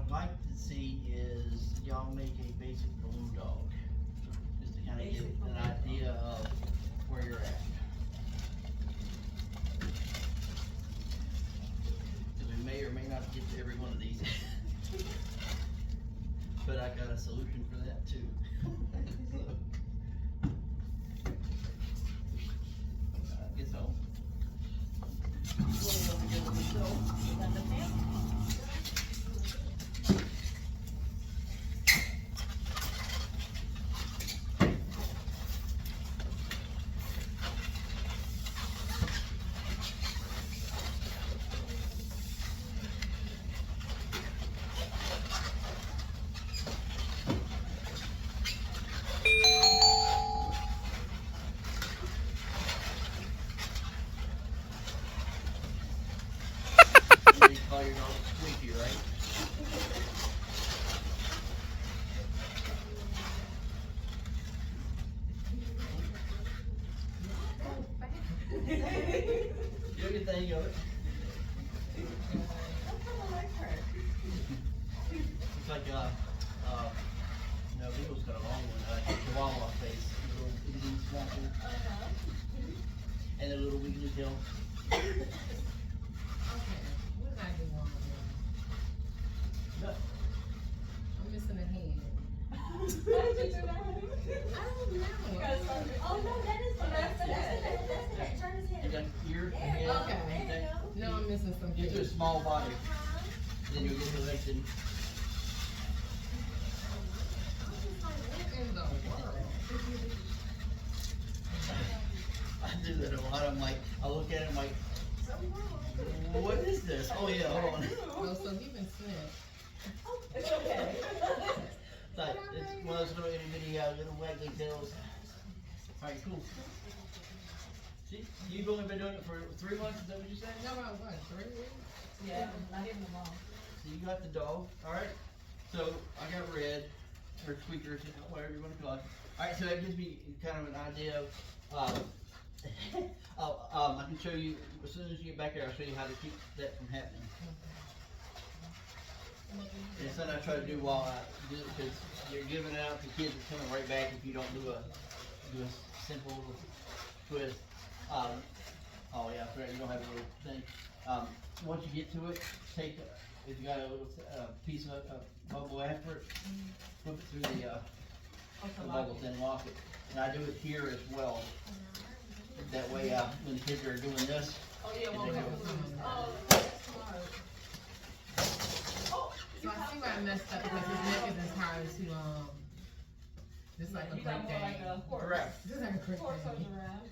I'd like to see is y'all make a basic balloon dog, just to kind of give an idea of where you're at. Because we may or may not get to every one of these. But I got a solution for that too. I guess so. You call your dog Squeaky, right? You'll get the hang of it. It's like no, Beagle's got a long one, like a Chihuahua face, a little itty swampy, and a little wiggly tail. No. I'm missing a hand. How did you do that? I don't know. Oh no, that is that's it. Turn his You head. got ear and head. Okay. There you go. No, I'm missing some Get to a things. small body, then you'll get the legs in. What in the world? I do that a lot. I'm like, I look at it, I'm like, what is this? Oh yeah, hold on. Oh, so he been snipped. It's okay. Like, it's one of those little itty bitty little waggly tails. Alright, cool. See, you've only been doing it for 3 months, is that what you said? No, I what, 3 weeks? Yeah, not even a mom. So you got the dog, alright? So I got Red, or Squeakers, whatever you want to call it. Alright, so that gives me kind of an idea of, I can show you, as soon as you get back there, I'll show you how to keep that from happening. And it's something I try to do while I do it, because you're giving it out to kids, it's coming right back if you don't do a simple little twist. Oh yeah, I forgot you don't have a little thing. Once you get to it, take, if you got a little piece of bubble after it, flip it through the bubbles and lock it. And I do it here as well. That way, when the kids are doing this, Oh yeah, and one they more. go, Oh, that's smart. Oh, So I see why I messed up because his neck is as high as to, just like a you got great more like day. a horse. correct. Just like a great Horse day. goes around.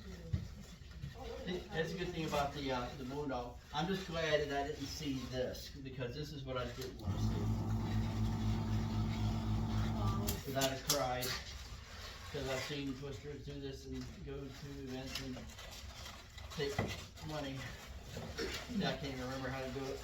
That's a good thing about the bulldog. I'm just glad that I didn't see this, because this is what I didn't want to see. Because I'd have cried, because I've seen twisters do this and go to events and take money. I can't even remember how to do it.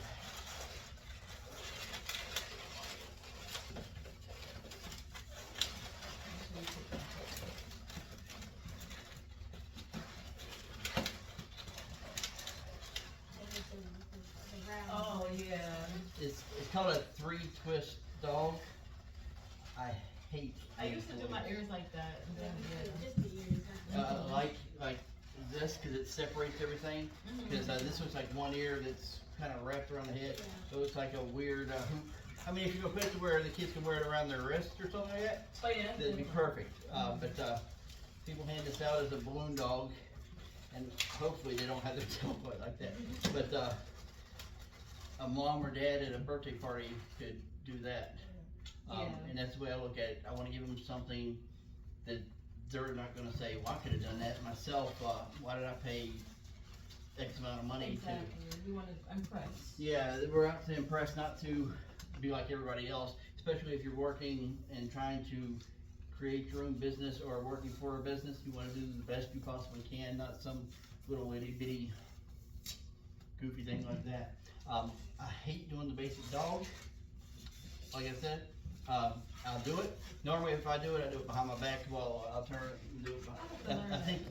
Oh yeah. It's called a 3-twist dog. I hate. I used to do my ears like that. And then, Just the ears. Like this, because it separates everything. Because this looks like one ear that's kind of wrapped around the head. So it looks like a weird hoop. I mean, if you go put it to where the kids can wear it around their wrist or something like that, Oh yeah. that'd be perfect. But people hand this out as a balloon dog, and hopefully they don't have their tail quite like that. But a mom or dad at a birthday party could do that. Yeah. And that's the way I look at it. I want to give them something that they're not going to say, well, I could have done that myself. Why did I pay X amount of money Exactly. You want to impress. Yeah, we're out to impress, not to be like everybody else, especially if you're working and trying to create your own business or working for a business. You want to do the best you possibly can, not some little itty bitty goofy thing like that. I hate doing the basic dog. Like I said, I'll do it. Normally if I do it behind my back while I'll turn it and do it behind. I think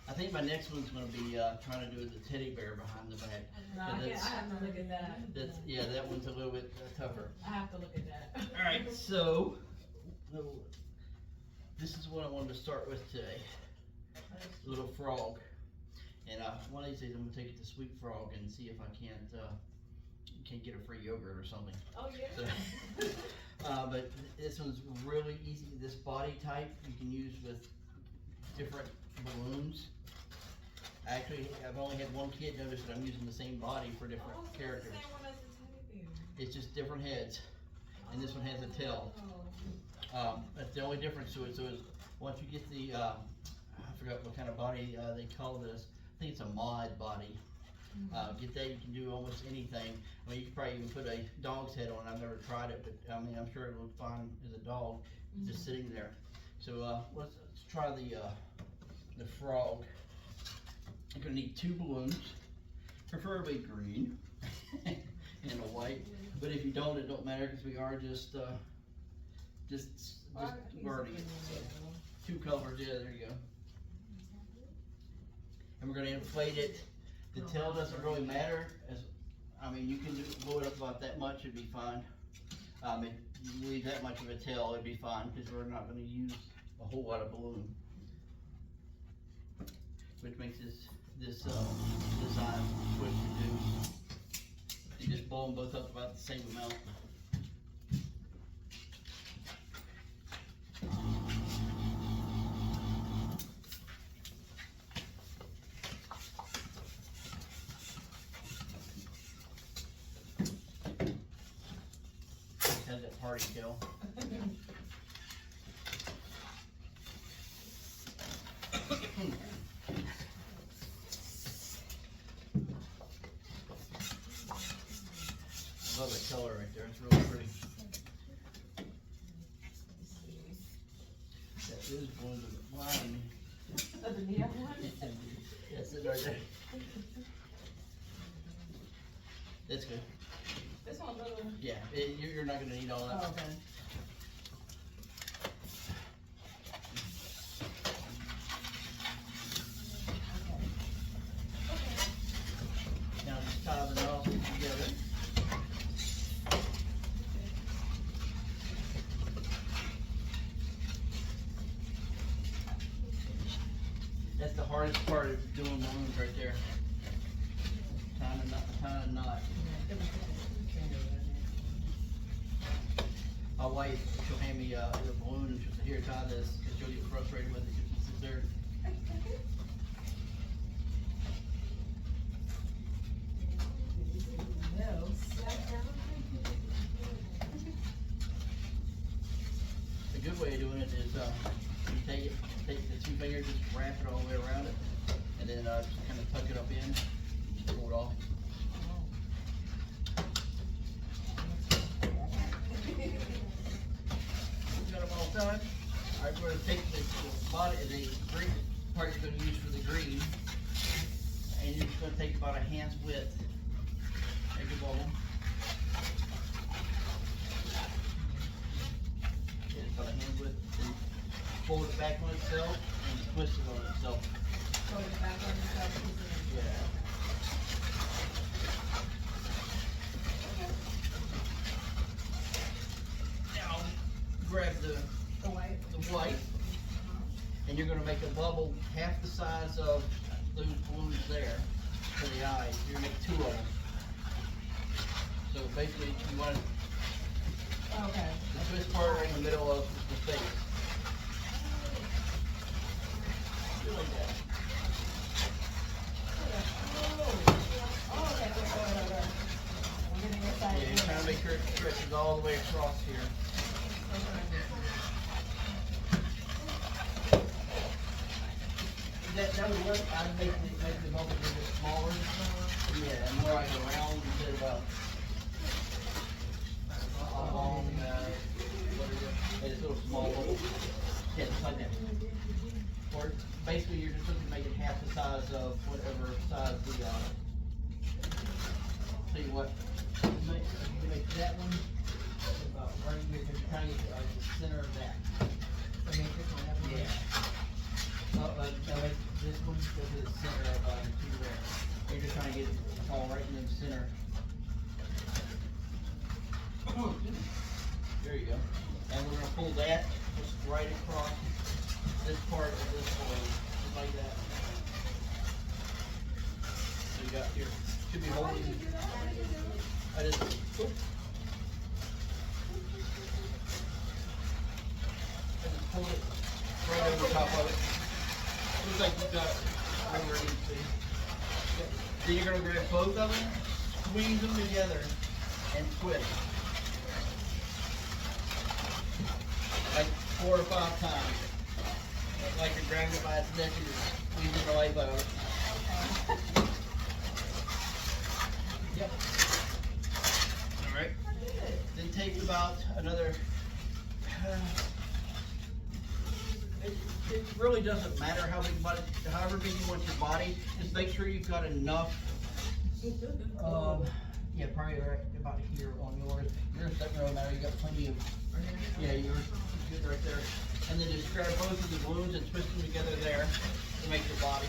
I think my next one's gonna be, trying to do the teddy bear behind the back. No, So I that's- have to look at that. That's, yeah, that one's a little bit tougher. I have to look at that. Alright, so, this is what I wanted to start with today. Little frog. And, one of these days I'm gonna take it to Sweet Frog and see if I can't get a free yogurt or something. Oh, yeah. So, but this one's really easy. This body type you can use with different balloons. Actually, I've only had one kid notice that I'm using the same body for different characters. Same one as the teddy bear. It's just different heads, and this one has a tail. That's the only difference to it. So is once you get the, I forgot what kind of body they call this. I think it's a mod body. Get that, you can do almost anything. I mean, you could probably even put a dog's head on. I've never tried it, but I mean, I'm sure it would look fine as a dog, just sitting there. So let's try the frog. You're gonna need 2 balloons, preferably green and a white. But if you don't, it don't matter because we are just burning it. So 2 colors, yeah, there you go. And we're gonna inflate it. The tail doesn't really matter, I mean, you can blow it up about that much, it'd be fine. If you leave that much of a tail, it'd be fine, because we're not gonna use a whole lot of balloon. Which makes this design quick to do. You just blow them both up about the same amount. Has that party tail. Love that color right there, it's really pretty. That is one of the blind. Yes, it's right there. That's good. This one little. Yeah, you're not gonna need all that. Oh, okay. Now just tie the nozzle together. That's the hardest part of doing balloons right there. Tying a knot. My wife, she'll hand me the balloon and she'll say, here, tie this, because she'll get frustrated with it if it sits there. The good way of doing it is you take the 2 fingers, just wrap it all the way around it, and then just kind of tuck it up in, just pull it off. Got them all done. Alright, we're going to take the body, the green part you're going to use for the green, and you're just going to take about a hand's width, make a bubble. Yeah, it's about a hand's width, and fold it back on itself, and twist it on itself. Fold it back on itself. Yeah. Now, grab the white, and you're gonna make a bubble half the size of those balloons there for the eyes. You're gonna make 2 of them. So basically, you want Okay. the twist part right in the middle of the face. Do like that. Oh, okay. I'm getting Yeah, excited. you're trying to make sure it stretches all the way across here. That would work. I'd make the bubble a little bit smaller. Yeah, and more like around instead of along, what is it? It's a little small bubble. Yeah, just like that. Or basically you're just looking to make it half the size of whatever size the, tell you what, you make that one about right here, because you're trying to get like the center of that. So make this one, Yeah. Now make this one go to the center of the two there. You're just trying to get it all right in the center. There you go. And we're gonna pull that just right across this part of this blade, just like that. So you got here, should be holding. I just, oop. I just pulled it right over top of it. Looks like you've got right where it needs to be. Yep. Then you're gonna grab both of them, squeeze them together, and twist. Like 4 or 5 times. Like you're grabbing it by its neck and you're squeezing the life out of it. Yep. Alright. Then take about another. It really doesn't matter how big body, however big you want your body. Just make sure you've got enough. Yeah, probably right about here on yours. Yours doesn't really matter. You got plenty of. Yeah, yours is good right there. And then just grab both of the balloons and twist them together there to make your body.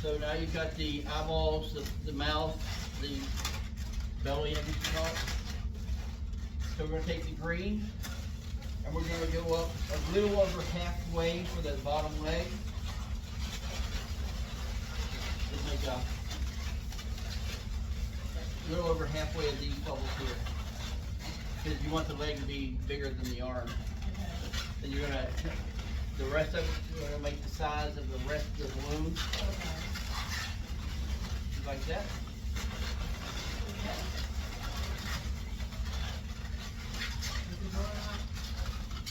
So now you've got the eyeballs, the mouth, the belly, and everything else. So we're going to take the green, and we're going to go up a little over halfway for the bottom leg. Just make a little over halfway of these bubbles here. Because you want the leg to be bigger than the arm. Then you're going to, the rest of it, you're going to make the size of the rest of the balloon. Like that.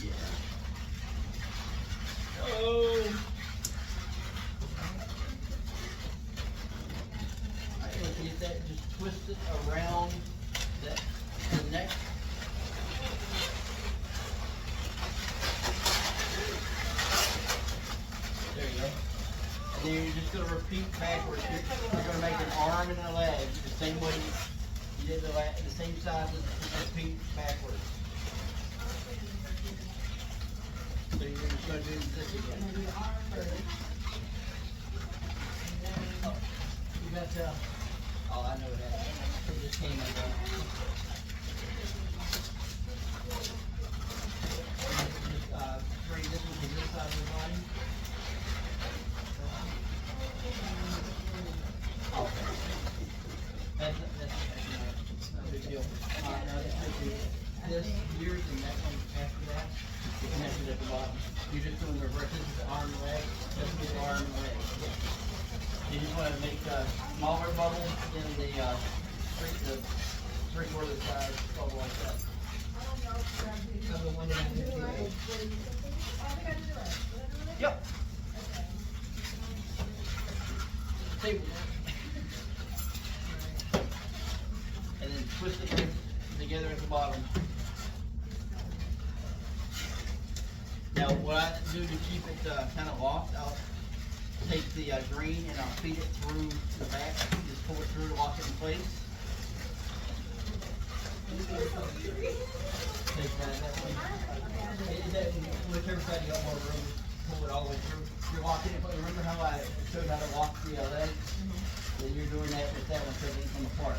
Yeah. Hello. Alright, once you get that, just twist it around the neck. There you go. And then you're just going to repeat backwards. You're going to make an arm and a leg the same way you did the same size as repeat backwards. So you're just going to do this again. Oh, you got oh, I know that. It just came and just bring this one to this side of the body. Oh, that's not a big deal. Now this, yours, and that one after that, you connect it at the bottom. You're just doing the reverse. This is the arm and leg. This is the arm and leg. You just want to make a smaller bubble in the three-quarter size bubble like that. Yep. Table. And then twist it together at the bottom. Now what I do to keep it kind of locked, I'll take the green and I'll feed it through the back. Just pull it through to lock it in place. Take that way. Whichever side you got more room, pull it all the way through. You're locking it, but remember how I showed how to lock the leg? So you're doing that with that one so it doesn't come apart.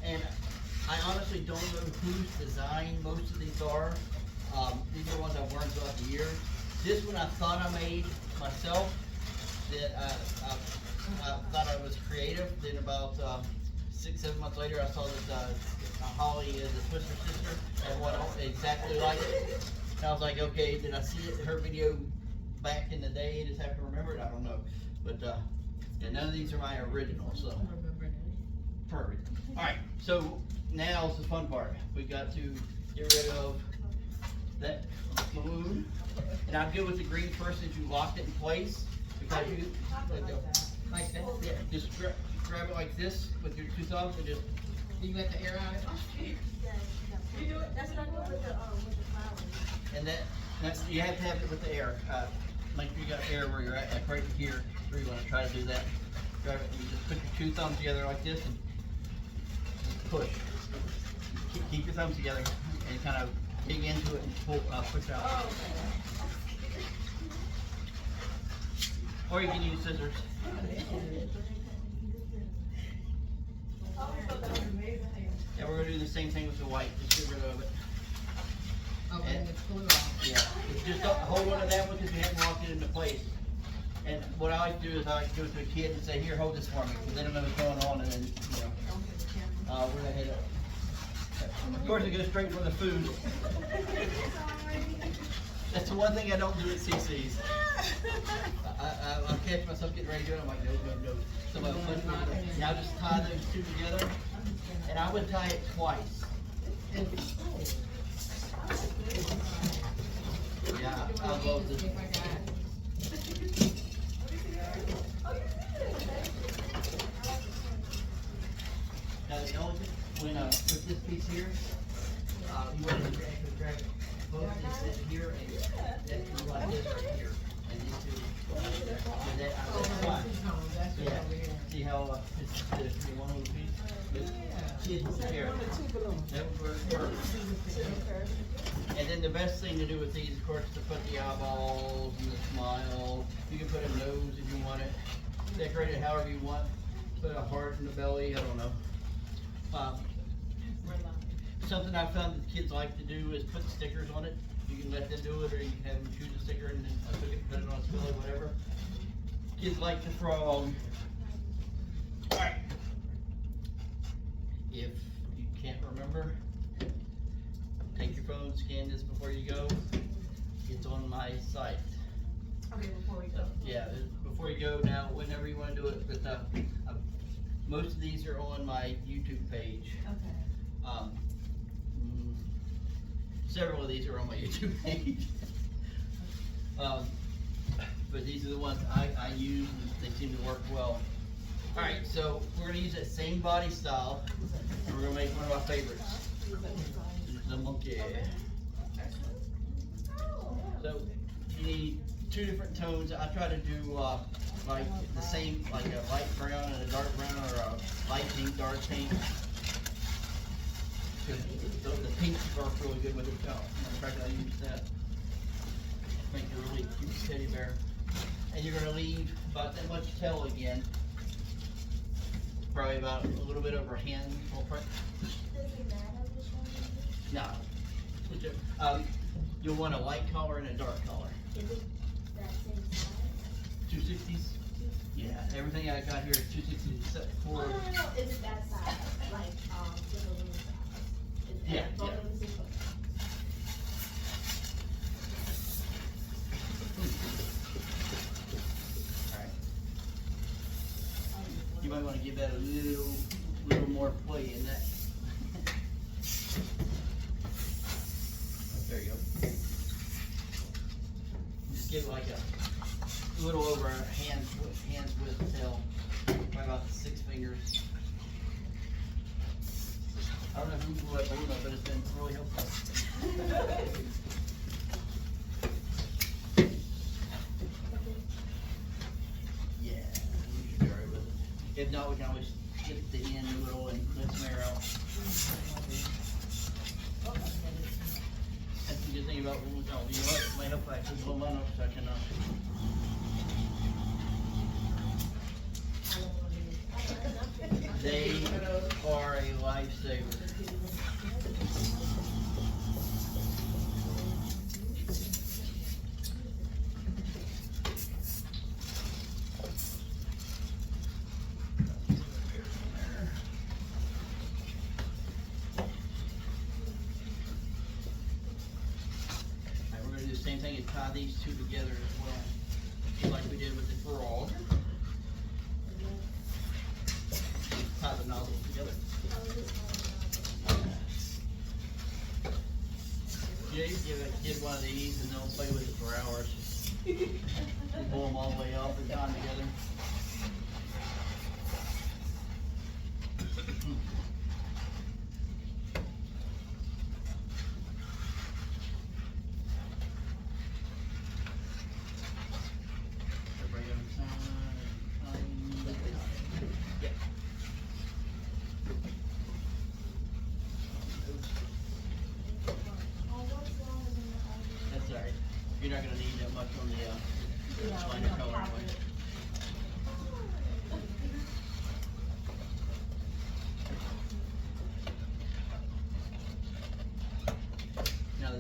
And I honestly don't know whose design most of these are. These are ones I've learned throughout the years. This one I thought I made myself. That I thought I was creative. Then about 6-7 months later, I saw that Holly is a Twister sister and one exactly like it. And I was like, okay, did I see it, her video back in the day and just have to remember it? I don't know. But yeah, none of these are my originals, so. Perfect. All right, so now's the fun part. We got to get rid of that balloon. And I'd go with the green first since you locked it in place. Because you, like that, yeah, just grab it like this with your two thumbs and just. You let the air out? You do it, that's what I do with the flowers. And that's, you have to have it with the air. make sure you got air where you're at, like right here, where you wanna try to do that. Grab it, and you just put your two thumbs together like this and push. Keep your thumbs together and kind of dig into it and pull, push out. Oh, okay. Or you can use scissors. I always thought that was amazing. Yeah, we're gonna do the same thing with the white, just get rid of it. Okay, And- let's pull it off. Yeah, just don't hold on to that one because you haven't locked it into place. And what I like to do is I like to go to a kid and say, here, hold this for me, because they don't know what's going on, and then, you know, where the head up. Of course, it goes straight for the food. That's the one thing I don't do at CC's. I'll catch myself getting ready to do it, I'm like, no. Somebody will punch me. Now just tie those two together, and I would tie it twice. Yeah, I love this. If I got Now the only thing, when, with this piece here, you want to actually drag both this in here and that's like this right here. And these two, and that, that's fine. that's Yeah, over here. see how, it's the one little piece? But kids here, that would work perfect. And then the best thing to do with these, of course, is to put the eyeballs and the smile. You can put a nose if you want it. Decorate it however you want. Put a heart in the belly, I don't know. Something I've found that kids like to do is put stickers on it. You can let them do it, or you can have them choose a sticker and then put it on a pillow, whatever. Kids like the frog. Alright. If you can't remember, take your phone, scan this before you go. It's on my site. Okay, before we go. Yeah, before you go now, whenever you wanna do it, but, most of these are on my YouTube page. Okay. Several of these are on my YouTube page. But these are the ones I use and they seem to work well. Alright, so we're gonna use that same body style and we're gonna make one of our favorites. The monkey. So you need two different tones. I try to do like the same, like a light brown and a dark brown, or a light pink, dark pink. The pinks work really good with it. So in fact, I use that. Make a really cute teddy bear. And you're gonna leave about that much tail again. Probably about a little bit over a hand. No. You'll want a light color and a dark color. Is it that same size? 260s? Yeah, everything I got here is 260s except for. No. Is it that size? Like, the balloon size? Is Yeah, both yeah. of them the same size? Alright. You might wanna give that a little more play in that. There you go. Just give it like a little over a hand's width tail, probably about 6 fingers. I don't know who blew that balloon up, but it's been really helpful. Yeah, we should be alright with it. If not, we can always get the end a little and let some air out. That's the good thing about balloons. Oh, you know what? It might help actually blow mine up so I can, They are a lifesaver. Alright, we're gonna do the same thing and tie these two together as well, just like we did with the frog. Tie the nozzles together. Yeah, you give a kid one of these and they'll play with it for hours. You pull them all the way up and tie them together.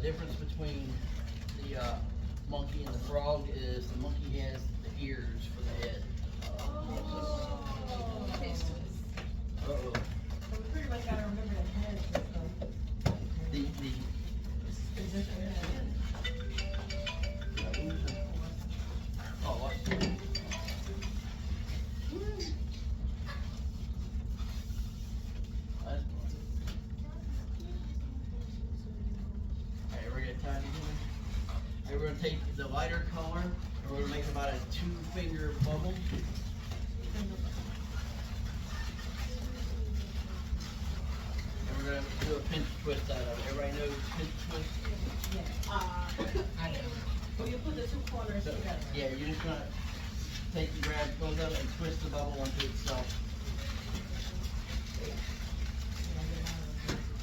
difference between the, monkey and the frog is the monkey has the ears for the head. Uh-oh. So we pretty much gotta remember the heads and stuff. The, It's just the head. oh, what? That's fun. Okay, we're gonna tie it together. Okay, we're gonna take the lighter color and we're gonna make about a 2-finger bubble. And we're gonna do a pinch twist out of it. Everybody knows pinch twist? I do. Well, you put the two corners So, together. yeah, you're just gonna take and grab both of it and twist the bubble onto itself.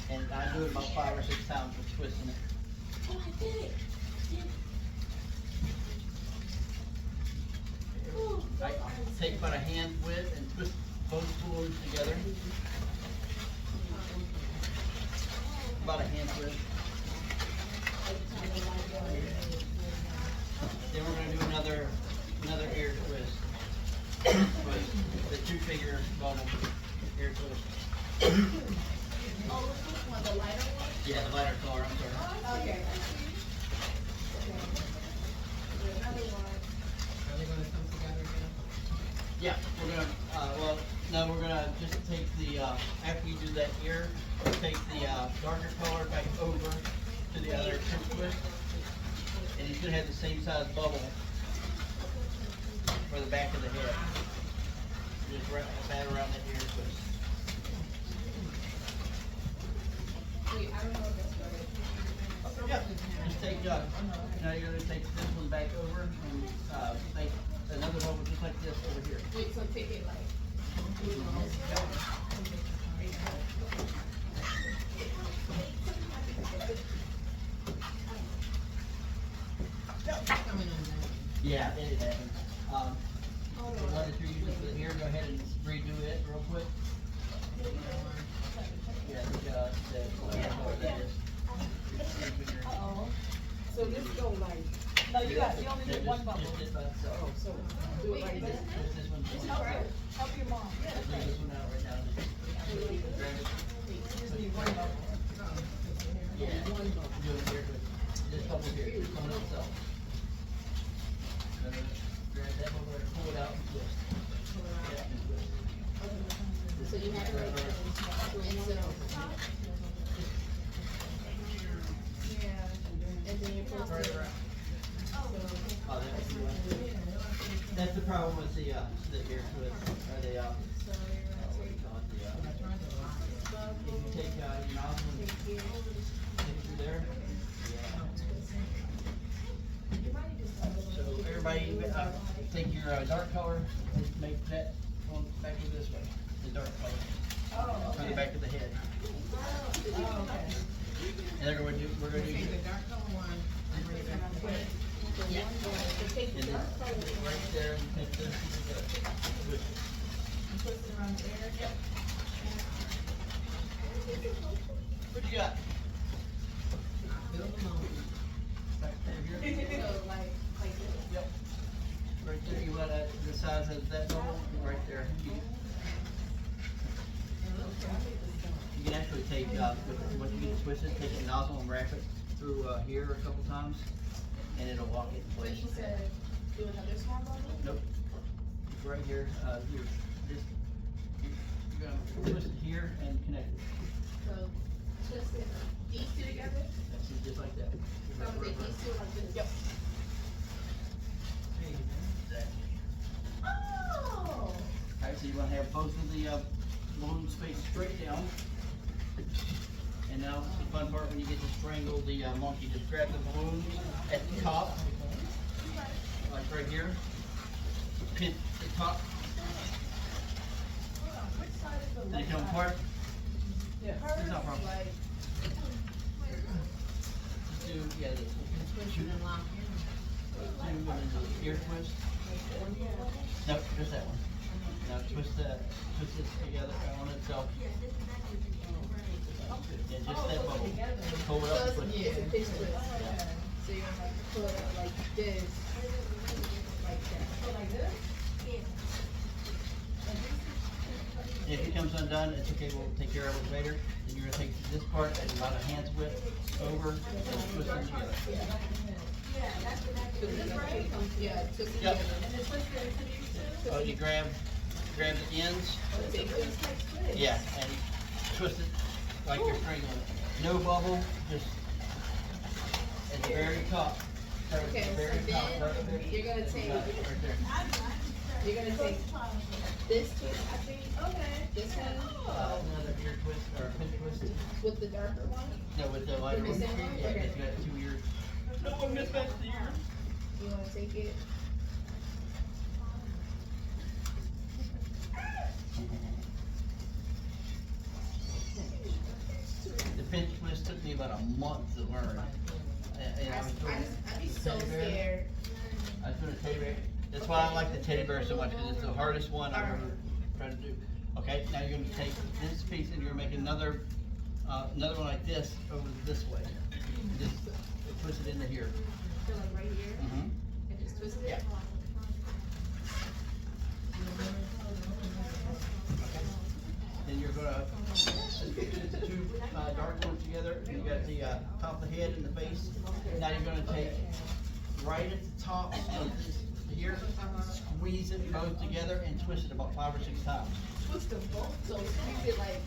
And I do it about 5 or 6 times with twisting it. Oh, I did it. I take about a hand width and twist both balloons together. About a hand width. Then we're gonna do another air twist. Twist. The 2-finger bubble air twist. Oh, which one, the lighter one? Yeah, the lighter color, I'm sorry. Okay. Another one. Are they gonna come together again? Yeah, we're gonna, well, no, we're gonna just take the, after you do that ear, take the, darker color back over to the other pinch twist. And he's gonna have the same size bubble for the back of the head. Just bat around that ear twist. Wait, I don't know if that's right. Yeah, just take, now you're gonna take this one back over and, make another bubble just like this over here. Wait, so take it like. Coming on that. Yeah, it happens. The one that you're using for the ear, go ahead and redo it real quick. Yeah, that is. Uh-oh. So this go like, no, you only Yeah, need one just- bubble. Just by itself. So, do it like this. This one. Help your mom. Leave this one out right now. Just grab it. Just need one bubble. Yeah. Do it here, but this bubble here, just on itself. Grab that bubble and pull it out and twist. Yeah, and twist. So you have to like, and then you're supposed Right to. around. Oh, that's the problem with the ear twist, or the, what do you call it, if you take, your nozzle and take it through there. So everybody, take your, dark color, and make that going back over this way, the dark color, for the back of the head. Oh, okay. And then we're gonna do, Take the dark color one and bring it back to it. Yeah. So take and the then dark color. right there, and take this together. Twist it around the ear. Yep. What you got? I feel the monkey. Back there, here? So like this. Yep. Right there, you want that, the size of that bubble, right there. You can actually take, once you get it twisted, take a nozzle and wrap it through, here a couple times, and it'll lock it in But place. you said do another small bubble? Nope. It's right here, you're gonna twist it here and connect it. So twist it, these two together? That's it, just like that. So I'm take these two like this? Yep. Exactly. Oh! Alright, so you wanna have both of the, balloons face straight down. And now the fun part when you get to strangle the, monkey, just grab the balloons at the top, like right here. Pin the top, Which side is the and they left come side? apart. Yeah. It's not a problem. Like, Just do, yeah, this. Twist and lock in. And then the ear twist. Nope, just that one. Now twist this together on itself. Yeah, just that bubble. Pull it up and twist it. It's pitch twist. So you're gonna have to pull it up like this, like that. Like this? If it comes undone, it's okay, we'll take care of it later. Then you're gonna take this part at about a hand's width over and twist it together. Yeah, twist it Yep. together. Oh, you grab the ends, yeah, and twist it like you're strangling it. No bubble, just at the very top. Start at the Okay, very so top, then right there. you're gonna You take, got it, right there. you're gonna take this twist, I think, this one, Another ear twist or pinch twist. with the darker one. No, with the lighter one. missing one? Yeah, Okay. it's got 2 ears. No one mismatched the ear. You wanna take it? The pinch twist took me about a month to learn. And I was doing I'd be so teddy bear. scared. I was doing a teddy bear. That's why I like the teddy bear so much, because it's the hardest one I've ever tried to do. Okay, now you're gonna take this piece and you're gonna make another one like this over this way. Just twist it into here. So like right here, Mm-hmm. and just twist it? Yeah. Then you're gonna put the two dark ones together. You got the top of the head and the face. Now you're gonna take right at the top of this here, squeeze it both together and twist it about 5 or 6 times. Twist them both, so squeeze it like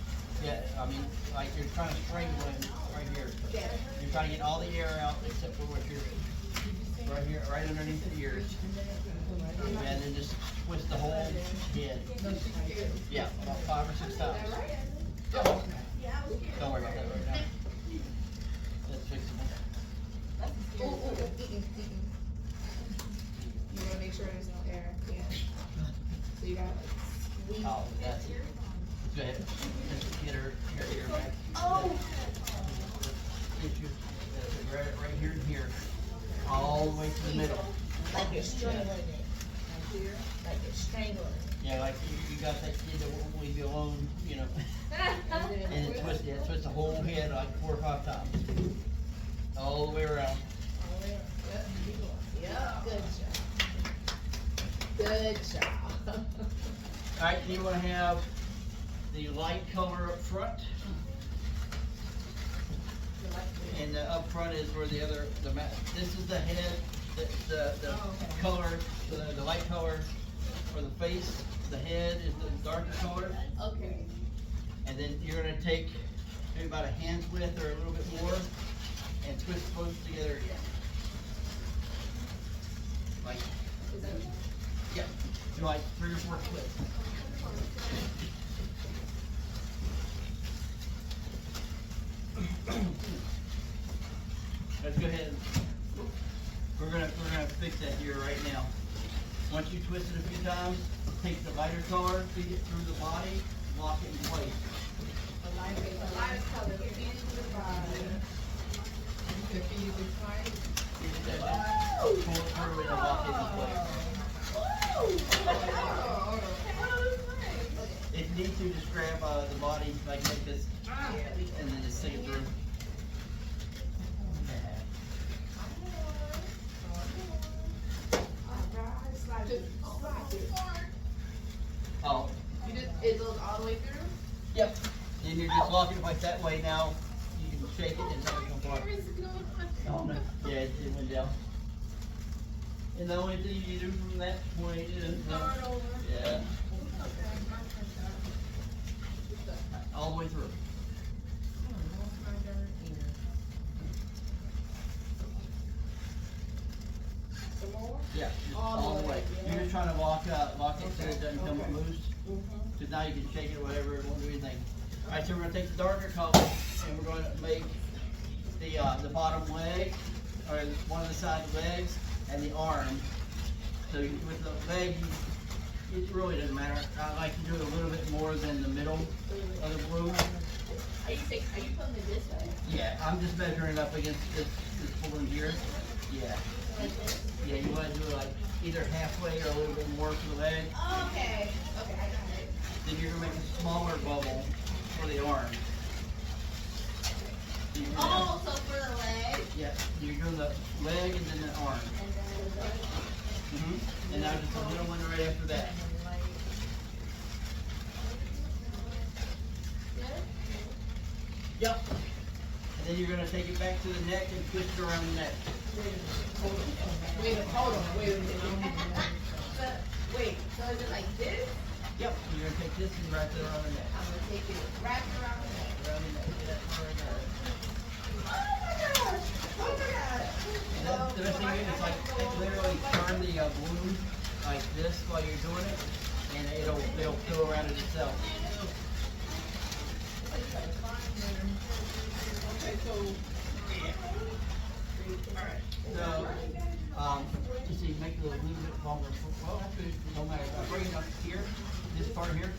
Yeah, I mean, like you're trying to strangle it right here. that. You're trying to get all the air out except for what you're, right here, right underneath the ears. And then just twist the whole head. Yeah, about 5 or 6 times. Oh, Don't worry about that right now. That's fixable. ooh, You wanna make sure there's no air, yeah. So you gotta like squeeze. Oh, that's it. Go ahead. Just get her, here, back. Oh! Get you, right here and here, all the way to the middle. Like you're strangling it. Like you're strangling it. Yeah, like you got that kid that won't leave you alone, you know. And then twist it, twist the whole head like 4 or 5 times. All the way around. Yeah. Good job. Good job. Alright, then you wanna have the light color up front. And up front is where the other, this is the head, the color, the light color for the face. The head is the darker color. Okay. And then you're gonna take maybe about a hand's width or a little bit more and twist both together again. Like, yeah, do like 3 or 4 twists. Let's go ahead. We're gonna fix that here right now. Once you twist it a few times, take the lighter color, feed it through the body, lock it in place. A lighter color, feed it to the body. You can feed it with fire. Feed it that, just pull it through and lock it in place. If you need to, just grab the body like this, and then just stick it through. Oh, It goes all the way through? yep. Then you're just locking it like that way now. You can shake it and it's not gonna fly. Oh, no. Yeah, it went down. And the only thing you do from that point is, yeah, all the way through. Yeah, just all the way. You're just trying to lock it so it doesn't come loose. Cause now you can shake it or whatever, it won't do anything. Alright, so we're gonna take the darker color and we're gonna make the bottom leg, or one of the side legs, and the arm. So with the leg, it really doesn't matter. I like to do it a little bit more than the middle of the balloon. Are you putting it this way? Yeah, I'm just measuring up against this balloon here. Yeah. Like this? Yeah, you wanna do it like either halfway or a little bit more for the leg. Oh, okay. Okay, I got it. Then you're gonna make a smaller bubble for the arm. So you're gonna have- Oh, so for the leg? Yeah, you're doing the leg and then the arm. And now just a little one right after that. Yep. And then you're gonna take it back to the neck and twist it around the neck. Hold on, wait a minute. Wait, so is it like this? Yep. You're gonna take this and wrap it around the neck. I'm gonna take it, wrap it around the neck. Around the neck. Oh my gosh! Oh my gosh! And then the best thing is like literally turn the balloon like this while you're doing it, and it'll fill around it itself. Okay, so. Alright. So, you see, make it a little bit longer. Well, actually, no matter. Bring it up here, this part here.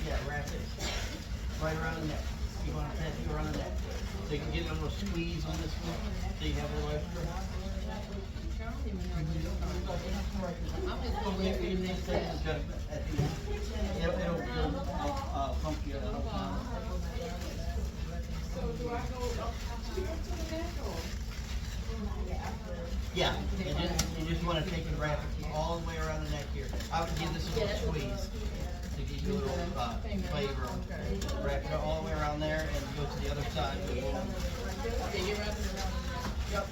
Yeah, wrap it right around the neck. You want to tap it around the neck. So you can get a little squeeze on this one, so you have a little extra. I'm just gonna wait for you to say it. At the end. It'll pump you a little time. So do I go up to the neck or? Yeah, you just want to take and wrap it all the way around the neck here. I would give this a little squeeze to give you a little flavor. Wrap it all the way around there and go to the other side. Okay, you're wrapping it around. Yep.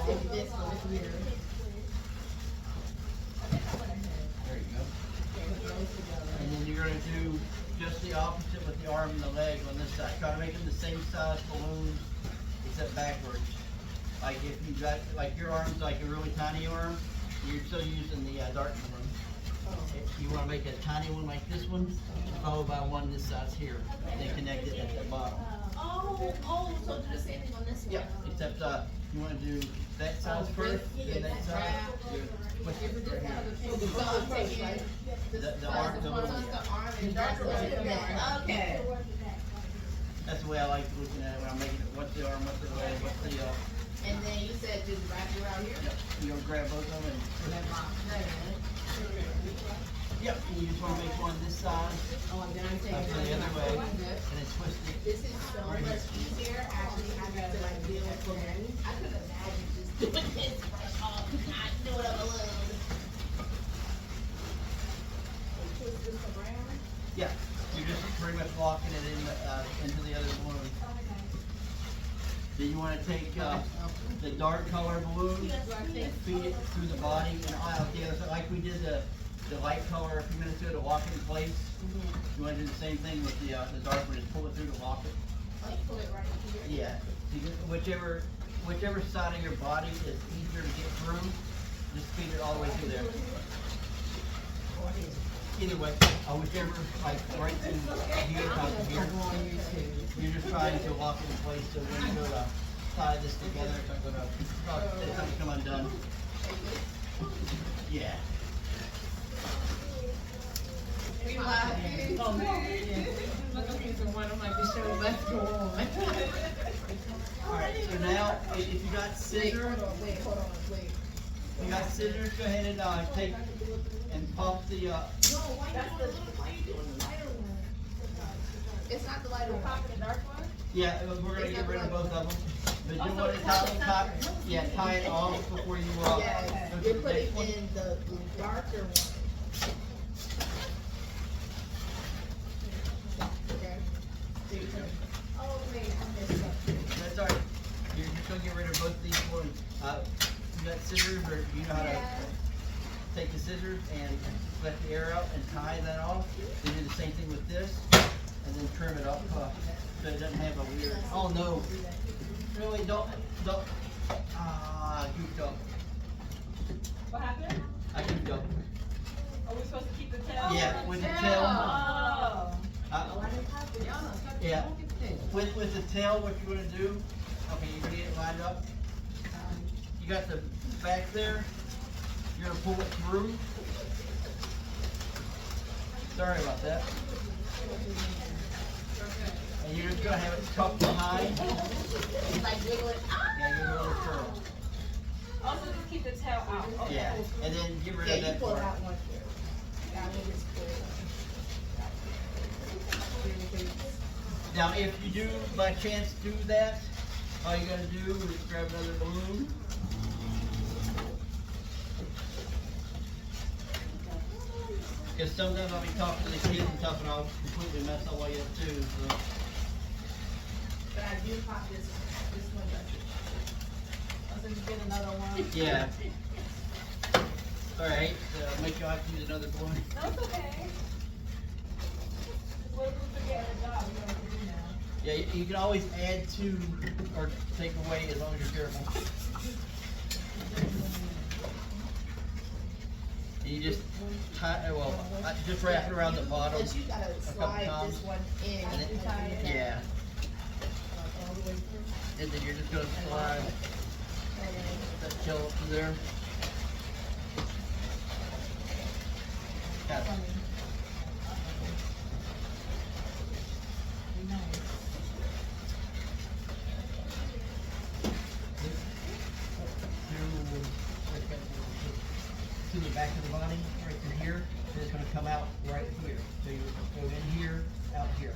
Take this one here. There you go. And then you're going to do just the opposite with the arm and the leg on this side. Try to make them the same size balloons, except backwards. Like if you got, like your arm's like a really tiny arm, you're still using the dart one. If you want to make a tiny one like this one, followed by one this size here, then connect it at the bottom. So do the same thing on this one? Yep, except you want to do that size first, then that side. Twist it right here. So the bottom first, right? The arm, the One little, is the arm and that's the neck. Okay. that's the way I like looking at it when I'm making it. What's the arm, what's the leg, what's the, And then you said just wrap it around here? yep, you gonna grab both of them and twist it. Yep, and you just wanna make one this side, Oh, and then I'm up taking the other way, Good. and then twist it. This is so much easier actually having to like deal with balloons. I could imagine just doing this fresh off, not doing a balloon. Twist this around. Yeah, you're just pretty much locking it in, into the other balloon. Then you wanna take, the dark color balloon and feed it through the body and out the other side, like we did the light color a few minutes ago to lock it in place. You wanna do the same thing with the dark one, just pull it through to lock it. Like pull it right here. Yeah, you can, whichever side of your body is easier to get through, just feed it all the way through there. Either way, whichever, like right through here, top of here, you're just trying to lock it in place so when you go to tie this together, it's not gonna come undone. Yeah. We laughing. Oh, yeah. Look at piece of one, I'm like, this show must go on. Alright, so now, if you got scissors, Hold on, wait. you got scissors, go ahead and take and pop the, No, why you doing the lighter one? It's not the lighter one. Popping the dark one? yeah, we're gonna get rid of both of them. But you want to tie it off before you, Yeah, go to you're the putting next one. in the darker one. Okay. So you turn. Oh, wait, I missed something. That's alright. You're just gonna get rid of both these ones. You got scissors, or you know how to take the scissors and let the air out and tie that off. Then do the same thing with this, and then trim it up, so it doesn't have a weird, oh no. Really, don't, goofed up. What happened? I goofed up. Are we supposed to keep the tail? Yeah, with the tail. Oh. Yeah, with the tail, what you wanna do, okay, you're gonna get it lined up. You got the back there, you're gonna pull it through. Sorry about that. And you're just gonna have it tucked behind. It's like wiggling. Yeah, give it a little curl. Also, just keep the tail out. Okay. Yeah, and then get rid Yeah, of you that pull it part. out one here. That one is cool. Now, if you do by chance do that, all you gotta do is grab another balloon. Because sometimes I'll be talking to the kids and stuff, and I'll completely mess all the way up too. So. But I do pop this one up. So you get another one. Yeah. Alright, so make sure I have to use another balloon. That's okay. What if we forget the job, we don't have to do now. Yeah, you can always add to or take away as long as you're careful. And you just tie, well, just wrap it around the bottom. But you gotta slide times. this one in. And then, yeah. And then you're just gonna slide that gel up to there. Got it. To the back of the body, right through here, and it's gonna come out right here. So you go in here, out here.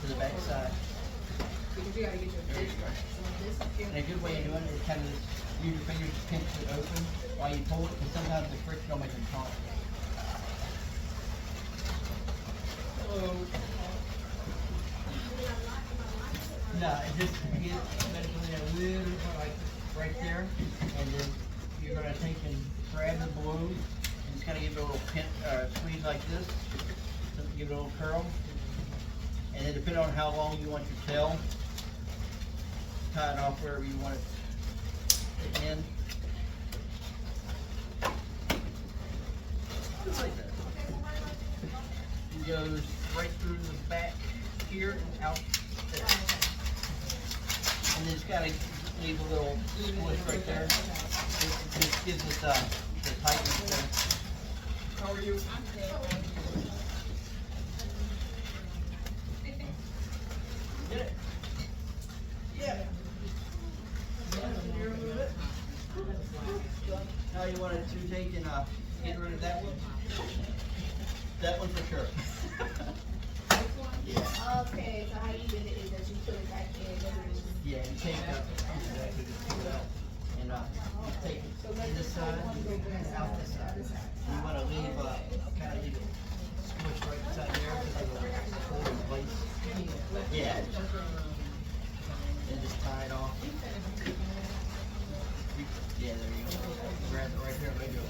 To the back side. Because you gotta get your There you go. And a good way of doing it is kind of use your fingers to pinch it open while you pull it, because sometimes the friction will make them pop. No, it just get eventually a little bit like right there, and then you're gonna take and grab the balloon and just kind of give it a little squeeze like this, so give it a little curl, and then depending on how long you want your tail, tie it off wherever you want it to end. Just like that. It goes right through the back here and out there. And then it's gotta leave a little squish right there. It just gives it the tightness there. How are you? Get it? Yeah. Now you wanted to take and get rid of that one? That one for sure. Yeah. Okay, so how you did it is that you put it back in. Yeah, you take that, exactly, just pull it out, and you take it in this side and out this side. You wanna leave, kinda leave it smushed right inside there, because it'll hold in place. Yeah. And just tie it off. Yeah, there you go. Grab it right there, let go.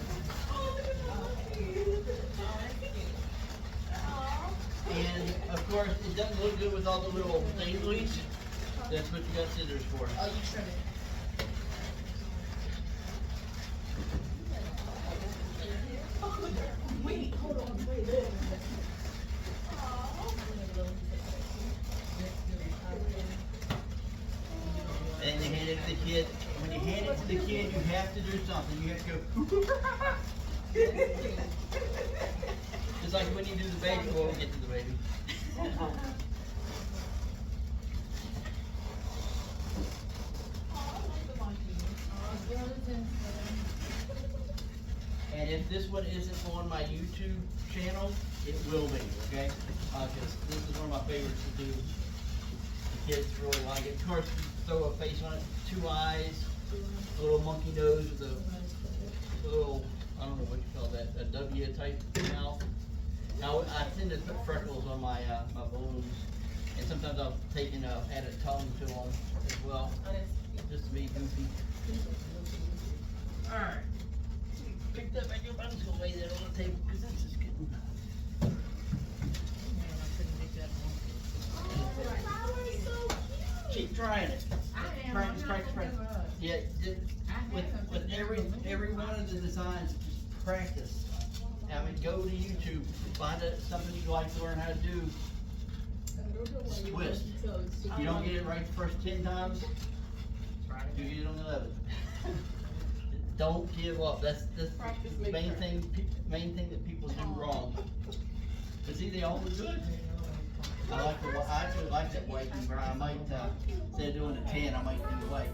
And of course, it doesn't look good with all the little danglies. That's what you got scissors for. Oh, you trim it. Wait, hold on, wait. And you hand it to the kid. When you hand it to the kid, you have to do something. You have to go. Just like when you do the baby. Well, we'll get to the baby. And if this one isn't on my YouTube channel, it will be, okay? Because this is one of my favorites to do. The kids really like it. Of course, you throw a face on it, 2 eyes, a little monkey nose with a little, I don't know what you call that, a W type mouth. Now, I tend to put freckles on my my balloons, and sometimes I'll take and add a tongue to them as well, just to be goofy. All right. Pick that back up. I'm just gonna lay that on the table because this is getting. Keep trying it. Practice, practice, practice. Yeah, with every one of the designs, just practice. I mean, go to YouTube, find something you like to learn how to do. Twist. If you don't get it right the first 10 times, you get it on the 11th. Don't give up. That's the main thing that people do wrong. But see, they all look good. I actually like that white and brown. I might, instead of doing a tan, I might do white.